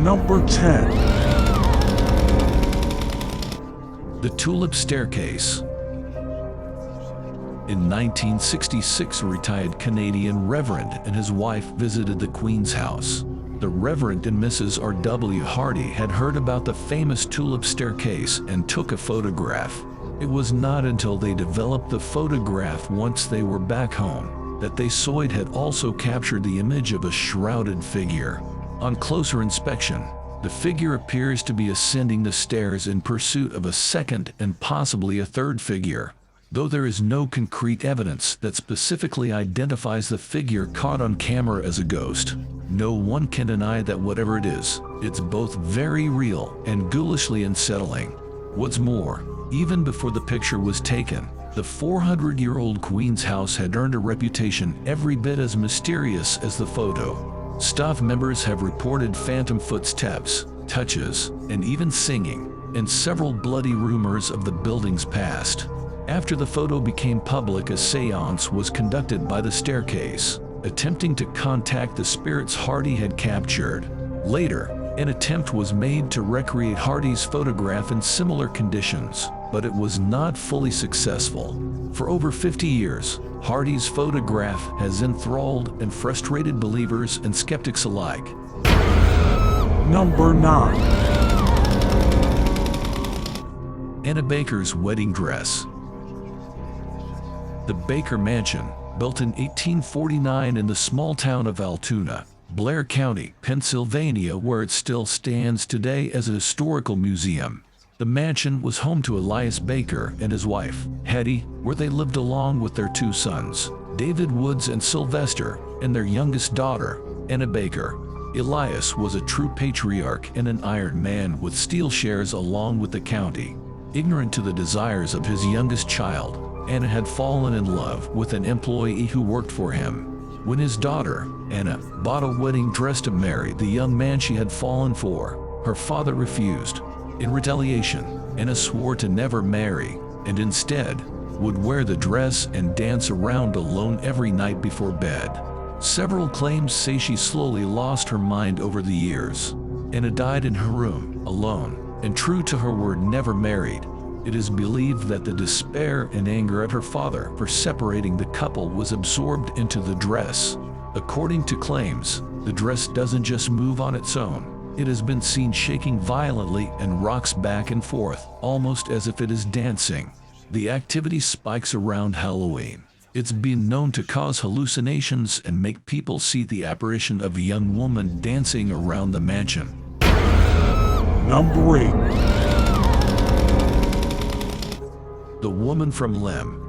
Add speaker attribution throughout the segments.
Speaker 1: Number 10.
Speaker 2: The Tulip Staircase. In 1966, a retired Canadian reverend and his wife visited the Queen's house. The Reverend and Mrs. R.W. Hardy had heard about the famous Tulip Staircase and took a photograph. It was not until they developed the photograph once they were back home that they saw it had also captured the image of a shrouded figure. On closer inspection, the figure appears to be ascending the stairs in pursuit of a second and possibly a third figure. Though there is no concrete evidence that specifically identifies the figure caught on camera as a ghost, no one can deny that whatever it is, it's both very real and ghoulishly unsettling. What's more, even before the picture was taken, the 400-year-old Queen's house had earned a reputation every bit as mysterious as the photo. Staff members have reported phantom footsteps, touches, and even singing, and several bloody rumors of the building's past. After the photo became public, a seance was conducted by the staircase, attempting to contact the spirits Hardy had captured. Later, an attempt was made to recreate Hardy's photograph in similar conditions, but it was not fully successful. For over 50 years, Hardy's photograph has enthralled and frustrated believers and skeptics alike.
Speaker 1: Number 9.
Speaker 2: Anna Baker's wedding dress. The Baker Mansion, built in 1849 in the small town of Altoona, Blair County, Pennsylvania, where it still stands today as a historical museum. The mansion was home to Elias Baker and his wife, Hetty, where they lived along with their two sons, David Woods and Sylvester, and their youngest daughter, Anna Baker. Elias was a true patriarch and an iron man with steel shares along with the county. Ignorant to the desires of his youngest child, Anna had fallen in love with an employee who worked for him. When his daughter, Anna, bought a wedding dress to marry the young man she had fallen for, her father refused. In retaliation, Anna swore to never marry, and instead, would wear the dress and dance around alone every night before bed. Several claims say she slowly lost her mind over the years. Anna died in her room, alone, and true to her word, never married. It is believed that the despair and anger at her father for separating the couple was absorbed into the dress. According to claims, the dress doesn't just move on its own. It has been seen shaking violently and rocks back and forth, almost as if it is dancing. The activity spikes around Halloween. It's been known to cause hallucinations and make people see the apparition of a young woman dancing around the mansion.
Speaker 1: Number 8.
Speaker 2: The Woman from Lem.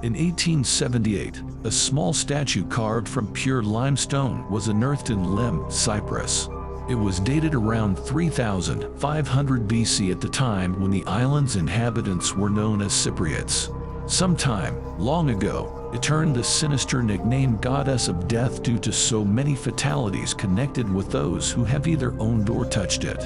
Speaker 2: In 1878, a small statue carved from pure limestone was unearthed in Lem, Cyprus. It was dated around 3500 BC at the time when the island's inhabitants were known as Cypriots. Sometime, long ago, it earned the sinister nickname Goddess of Death due to so many fatalities connected with those who have either owned or touched it.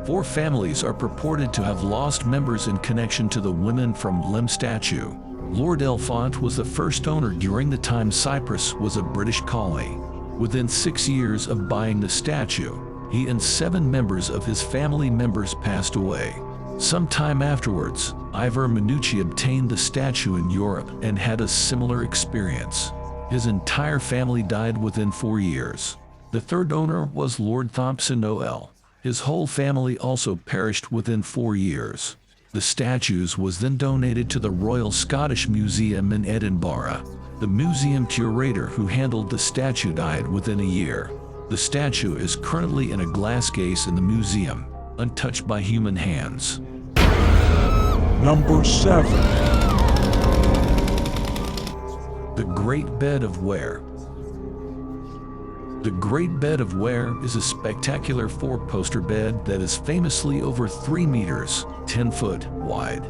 Speaker 2: 4 families are purported to have lost members in connection to the Women from Lem statue. Lord Elfont was the first owner during the time Cyprus was a British colony. Within 6 years of buying the statue, he and 7 members of his family members passed away. Sometime afterwards, Ivor Minucci obtained the statue in Europe and had a similar experience. His entire family died within 4 years. The third owner was Lord Thompson Noel. His whole family also perished within 4 years. The statues was then donated to the Royal Scottish Museum in Edinburgh. The museum curator who handled the statue died within a year. The statue is currently in a glass case in the museum, untouched by human hands.
Speaker 1: Number 7.
Speaker 2: The Great Bed of Ware. The Great Bed of Ware is a spectacular 4-poster bed that is famously over 3 meters, 10 foot wide.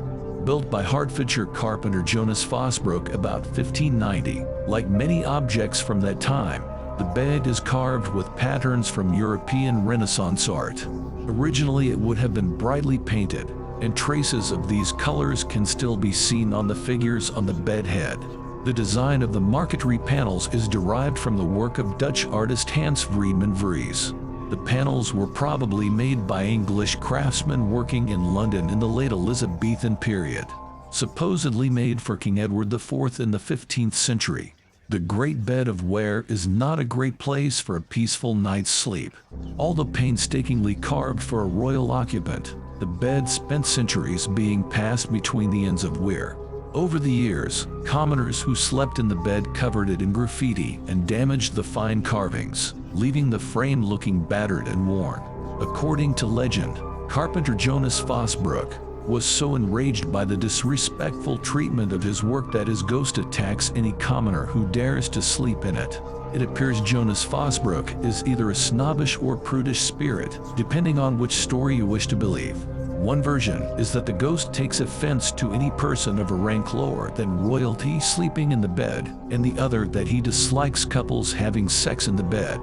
Speaker 2: Built by Hertfordshire carpenter Jonas Fosbrook about 1590, like many objects from that time, the bed is carved with patterns from European Renaissance art. Originally it would have been brightly painted, and traces of these colors can still be seen on the figures on the bed head. The design of the marquetry panels is derived from the work of Dutch artist Hans Vreeman Vries. The panels were probably made by English craftsmen working in London in the late Elizabethan period, supposedly made for King Edward IV in the 15th century. The Great Bed of Ware is not a great place for a peaceful night's sleep. Although painstakingly carved for a royal occupant, the bed spent centuries being passed between the ends of Ware. Over the years, commoners who slept in the bed covered it in graffiti and damaged the fine carvings, leaving the frame looking battered and worn. According to legend, carpenter Jonas Fosbrook was so enraged by the disrespectful treatment of his work that his ghost attacks any commoner who dares to sleep in it. It appears Jonas Fosbrook is either a snobbish or prudish spirit, depending on which story you wish to believe. One version is that the ghost takes offense to any person of a rank lower than royalty sleeping in the bed, and the other that he dislikes couples having sex in the bed.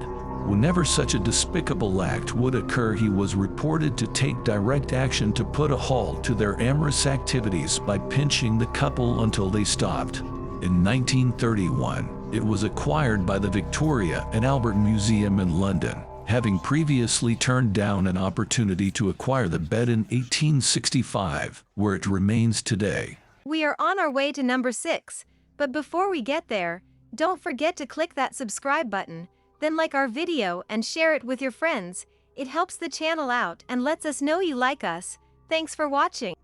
Speaker 2: Whenever such a despicable act would occur, he was reported to take direct action to put a halt to their amorous activities by pinching the couple until they stopped. In 1931, it was acquired by the Victoria and Albert Museum in London, having previously turned down an opportunity to acquire the bed in 1865, where it remains today.
Speaker 3: We are on our way to number 6, but before we get there, don't forget to click that subscribe button, then like our video and share it with your friends. It helps the channel out and lets us know you like us. Thanks for watching.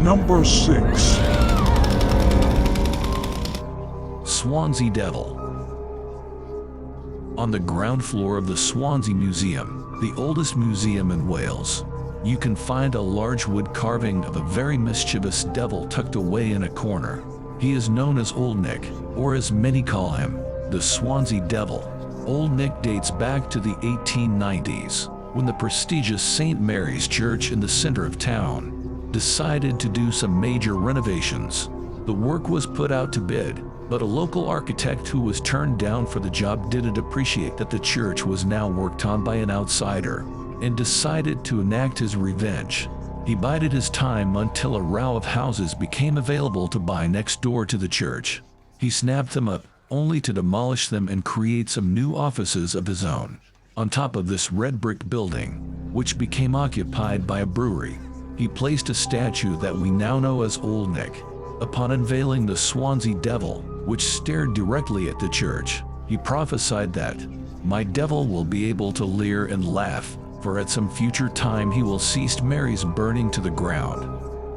Speaker 1: Number 6.
Speaker 2: Swansea Devil. On the ground floor of the Swansea Museum, the oldest museum in Wales, you can find a large wood carving of a very mischievous devil tucked away in a corner. He is known as Old Nick, or as many call him, the Swansea Devil. Old Nick dates back to the 1890s, when the prestigious St. Mary's Church in the center of town decided to do some major renovations. The work was put out to bid, but a local architect who was turned down for the job didn't appreciate that the church was now worked on by an outsider, and decided to enact his revenge. He bided his time until a row of houses became available to buy next door to the church. He snapped them up, only to demolish them and create some new offices of his own. On top of this red brick building, which became occupied by a brewery, he placed a statue that we now know as Old Nick. Upon unveiling the Swansea Devil, which stared directly at the church, he prophesied that, "My devil will be able to leer and laugh, for at some future time he will cease Mary's burning to the ground."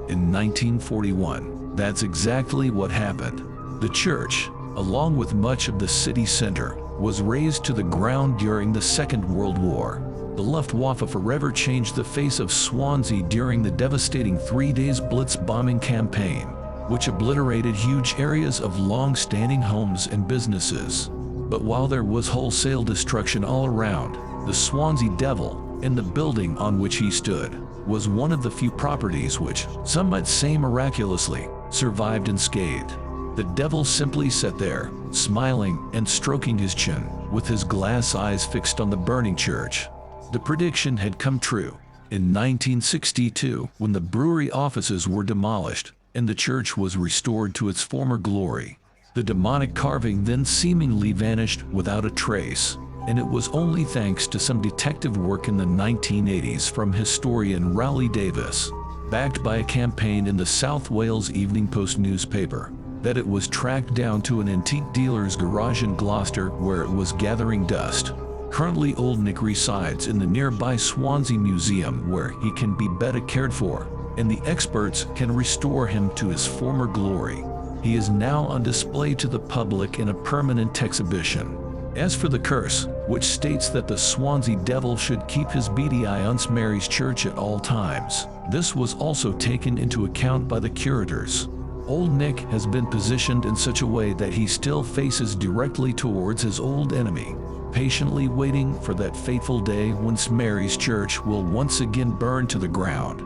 Speaker 2: In 1941, that's exactly what happened. The church, along with much of the city center, was razed to the ground during the Second World War. The Luftwaffe forever changed the face of Swansea during the devastating 3 days Blitz bombing campaign, which obliterated huge areas of long-standing homes and businesses. But while there was wholesale destruction all around, the Swansea Devil, in the building on which he stood, was one of the few properties which, some might say miraculously, survived unscathed. The devil simply sat there, smiling and stroking his chin, with his glass eyes fixed on the burning church. The prediction had come true. In 1962, when the brewery offices were demolished, and the church was restored to its former glory, the demonic carving then seemingly vanished without a trace, and it was only thanks to some detective work in the 1980s from historian Rowley Davis, backed by a campaign in the South Wales Evening Post newspaper, that it was tracked down to an antique dealer's garage in Gloucester where it was gathering dust. Currently, Old Nick resides in the nearby Swansea Museum, where he can be better cared for, and the experts can restore him to his former glory. He is now on display to the public in a permanent exhibition. As for the curse, which states that the Swansea Devil should keep his beady eye on St. Mary's Church at all times, this was also taken into account by the curators. Old Nick has been positioned in such a way that he still faces directly towards his old enemy, patiently waiting for that fateful day when St. Mary's Church will once again burn to the ground.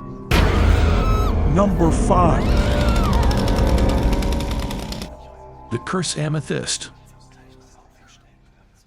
Speaker 1: Number 5.
Speaker 2: The Curse Amethyst.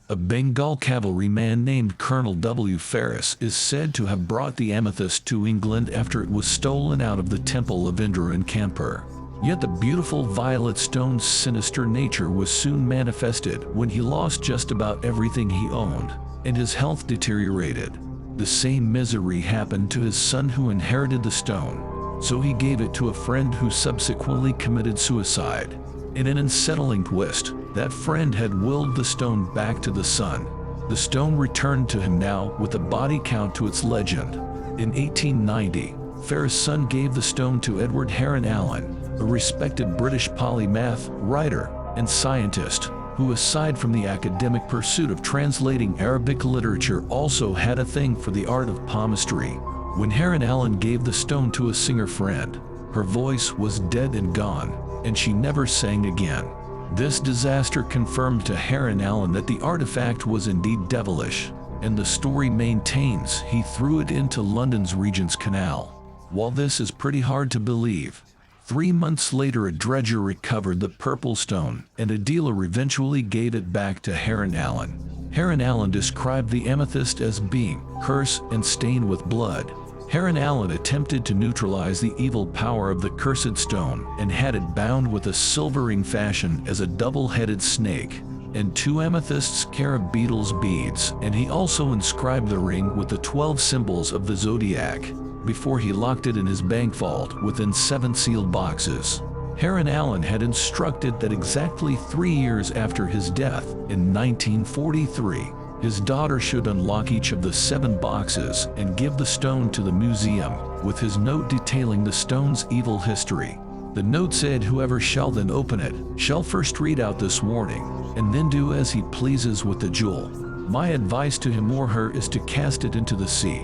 Speaker 2: A Bengal cavalryman named Colonel W. Ferris is said to have brought the amethyst to England after it was stolen out of the temple of Indra in Kanpur. Yet the beautiful violet stone's sinister nature was soon manifested when he lost just about everything he owned. and his health deteriorated. The same misery happened to his son, who inherited the stone, so he gave it to a friend who subsequently committed suicide. In an unsettling twist, that friend had willed the stone back to the son. The stone returned to him now with a body count to its legend. In 1890, Ferrer's son gave the stone to Edward Heron Allen, a respected British polymath, writer, and scientist, who aside from the academic pursuit of translating Arabic literature also had a thing for the art of palmistry. When Heron Allen gave the stone to a singer friend, her voice was dead and gone, and she never sang again. This disaster confirmed to Heron Allen that the artifact was indeed devilish, and the story maintains he threw it into London's Regent's Canal. While this is pretty hard to believe, 3 months later a dredger recovered the purple stone, and a dealer eventually gave it back to Heron Allen. Heron Allen described the amethyst as being cursed and stained with blood. Heron Allen attempted to neutralize the evil power of the cursed stone and had it bound with a silver ring fashioned as a double-headed snake and 2 amethyst scarab beetles beads, and he also inscribed the ring with the 12 symbols of the zodiac before he locked it in his bank vault within 7 sealed boxes. Heron Allen had instructed that exactly 3 years after his death, in 1943, his daughter should unlock each of the 7 boxes and give the stone to the museum, with his note detailing the stone's evil history. The note said, "Whoever shall then open it, shall first read out this warning, and then do as he pleases with the jewel. My advice to him or her is to cast it into the sea."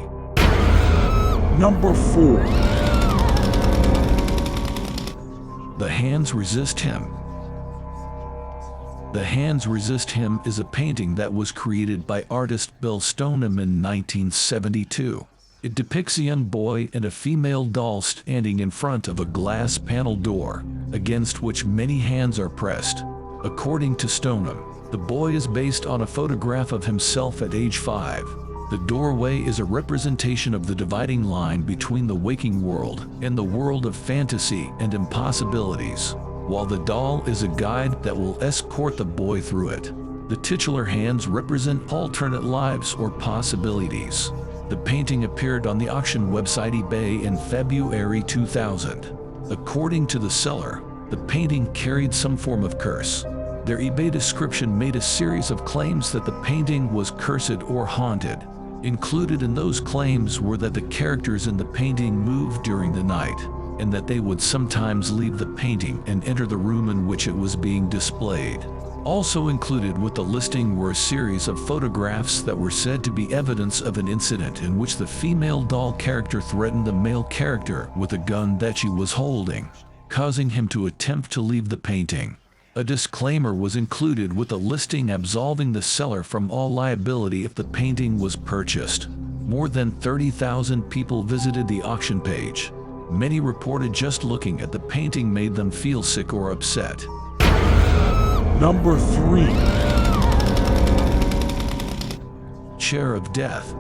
Speaker 1: Number 4.
Speaker 2: The Hands Resist Him. The Hands Resist Him is a painting that was created by artist Bill Stoneham in 1972. It depicts a young boy and a female doll standing in front of a glass panel door, against which many hands are pressed. According to Stoneham, the boy is based on a photograph of himself at age 5. The doorway is a representation of the dividing line between the waking world and the world of fantasy and impossibilities, while the doll is a guide that will escort the boy through it. The titular hands represent alternate lives or possibilities. The painting appeared on the auction website eBay in February 2000. According to the seller, the painting carried some form of curse. Their eBay description made a series of claims that the painting was cursed or haunted. Included in those claims were that the characters in the painting moved during the night, and that they would sometimes leave the painting and enter the room in which it was being displayed. Also included with the listing were a series of photographs that were said to be evidence of an incident in which the female doll character threatened the male character with a gun that she was holding, causing him to attempt to leave the painting. A disclaimer was included with the listing absolving the seller from all liability if the painting was purchased. More than 30,000 people visited the auction page. Many reported just looking at the painting made them feel sick or upset.
Speaker 1: Number 3.
Speaker 2: Chair of Death.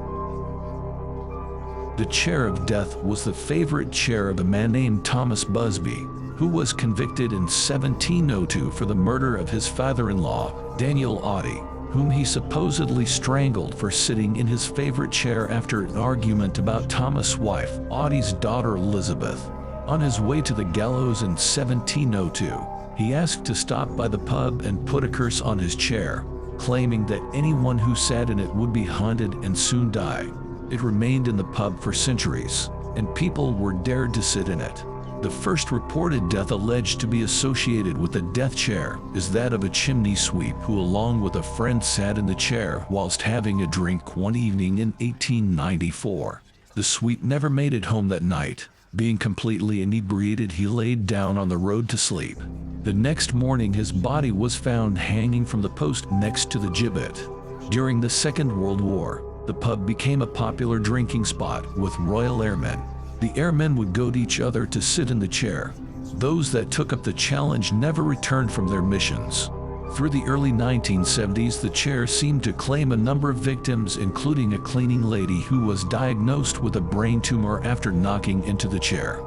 Speaker 2: The Chair of Death was the favorite chair of a man named Thomas Busby, who was convicted in 1702 for the murder of his father-in-law, Daniel Audie, whom he supposedly strangled for sitting in his favorite chair after an argument about Thomas' wife, Audie's daughter Elizabeth. On his way to the gallows in 1702, he asked to stop by the pub and put a curse on his chair, claiming that anyone who sat in it would be haunted and soon die. It remained in the pub for centuries, and people were dared to sit in it. The first reported death alleged to be associated with the death chair is that of a chimney sweep who along with a friend sat in the chair whilst having a drink one evening in 1894. The sweep never made it home that night. Being completely inebriated, he laid down on the road to sleep. The next morning his body was found hanging from the post next to the gibbet. During the Second World War, the pub became a popular drinking spot with Royal Airmen. The airmen would goad each other to sit in the chair. Those that took up the challenge never returned from their missions. Through the early 1970s, the chair seemed to claim a number of victims, including a cleaning lady who was diagnosed with a brain tumor after knocking into the chair.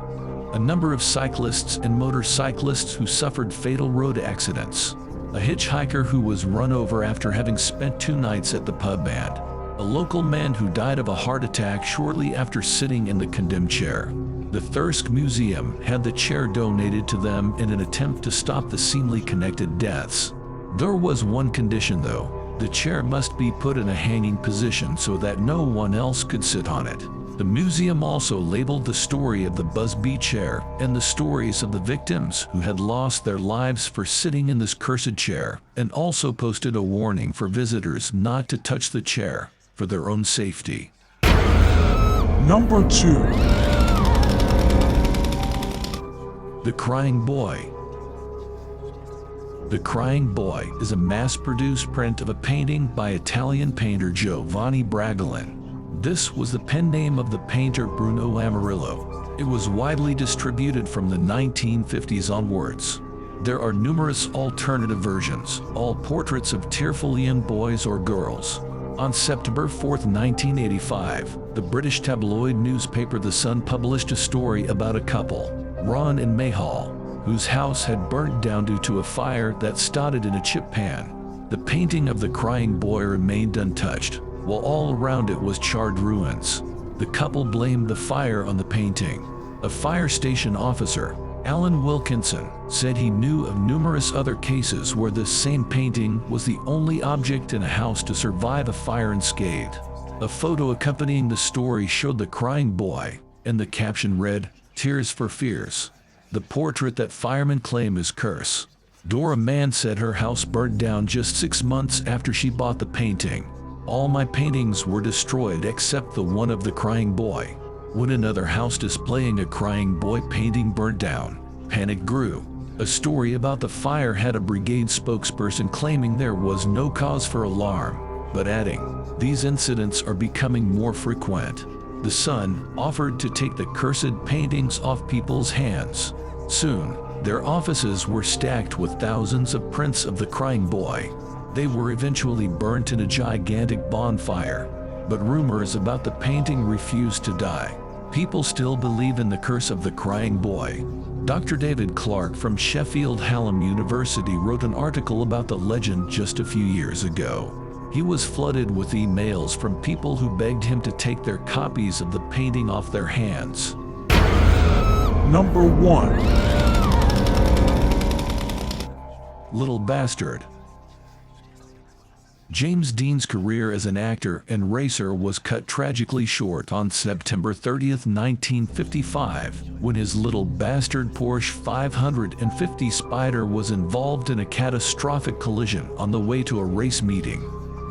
Speaker 2: A number of cyclists and motorcyclists who suffered fatal road accidents. A hitchhiker who was run over after having spent 2 nights at the pub, and a local man who died of a heart attack shortly after sitting in the condemned chair. The Thirsk Museum had the chair donated to them in an attempt to stop the seemingly connected deaths. There was one condition though. The chair must be put in a hanging position so that no one else could sit on it. The museum also labeled the story of the Busby chair and the stories of the victims who had lost their lives for sitting in this cursed chair, and also posted a warning for visitors not to touch the chair for their own safety.
Speaker 1: Number 2.
Speaker 2: The Crying Boy. The Crying Boy is a mass-produced print of a painting by Italian painter Giovanni Bragolin. This was the pen name of the painter Bruno Amarillo. It was widely distributed from the 1950s onwards. There are numerous alternative versions, all portraits of tearful young boys or girls. On September 4, 1985, the British tabloid newspaper The Sun published a story about a couple, Ron and Mayhall, whose house had burnt down due to a fire that started in a chip pan. The painting of the crying boy remained untouched, while all around it was charred ruins. The couple blamed the fire on the painting. A fire station officer, Alan Wilkinson, said he knew of numerous other cases where this same painting was the only object in a house to survive a fire unscathed. A photo accompanying the story showed the crying boy, and the caption read, "Tears for Fears." The portrait that firemen claim is Curse. Dora Mann said her house burned down just 6 months after she bought the painting. All my paintings were destroyed except the one of the crying boy. When another house displaying a crying boy painting burnt down, panic grew. A story about the fire had a brigade spokesperson claiming there was no cause for alarm, but adding, "These incidents are becoming more frequent." The Sun offered to take the cursed paintings off people's hands. Soon, their offices were stacked with thousands of prints of the crying boy. They were eventually burnt in a gigantic bonfire, but rumors about the painting refused to die. People still believe in the curse of the crying boy. Dr. David Clark from Sheffield Hallam University wrote an article about the legend just a few years ago. He was flooded with emails from people who begged him to take their copies of the painting off their hands.
Speaker 1: Number 1.
Speaker 2: Little Bastard. James Dean's career as an actor and racer was cut tragically short on September 30, 1955, when his Little Bastard Porsche 550 Spider was involved in a catastrophic collision on the way to a race meeting.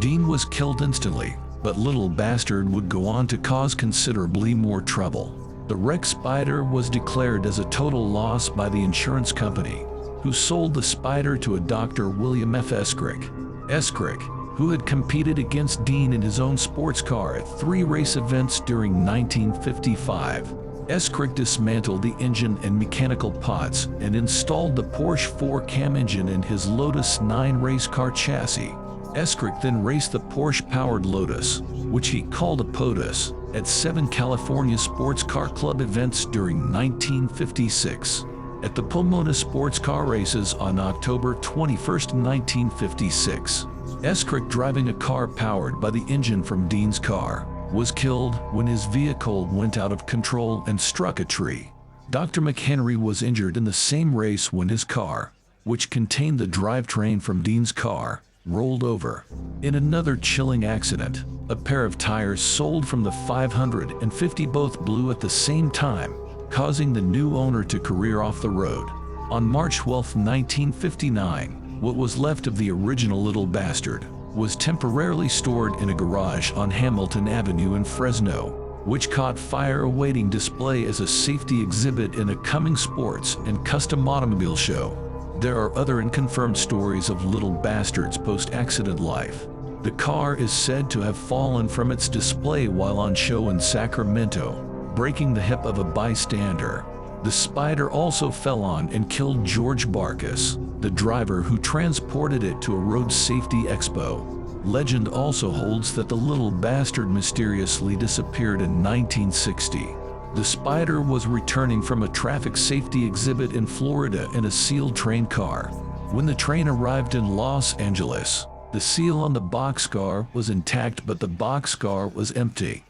Speaker 2: Dean was killed instantly, but Little Bastard would go on to cause considerably more trouble. The wrecked Spider was declared as a total loss by the insurance company, who sold the Spider to a Dr. William F. Escrick. Escrick, who had competed against Dean in his own sports car at 3 race events during 1955. Escrick dismantled the engine and mechanical pots and installed the Porsche 4 cam engine in his Lotus 9 race car chassis. Escrick then raced the Porsche-powered Lotus, which he called a POTUS, at 7 California Sports Car Club events during 1956. At the Pomona Sports Car Races on October 21, 1956. Escrick, driving a car powered by the engine from Dean's car, was killed when his vehicle went out of control and struck a tree. Dr. McHenry was injured in the same race when his car, which contained the drivetrain from Dean's car, rolled over. In another chilling accident, a pair of tires sold from the 550 both blew at the same time, causing the new owner to career off the road. On March 12, 1959, what was left of the original Little Bastard was temporarily stored in a garage on Hamilton Avenue in Fresno, which caught fire awaiting display as a safety exhibit in a coming sports and custom automobile show. There are other unconfirmed stories of Little Bastard's post-accident life. The car is said to have fallen from its display while on show in Sacramento, breaking the hip of a bystander. The Spider also fell on and killed George Barkas, the driver who transported it to a road safety expo. Legend also holds that the Little Bastard mysteriously disappeared in 1960. The Spider was returning from a traffic safety exhibit in Florida in a sealed train car. When the train arrived in Los Angeles, The seal on the boxcar was intact, but the boxcar was empty.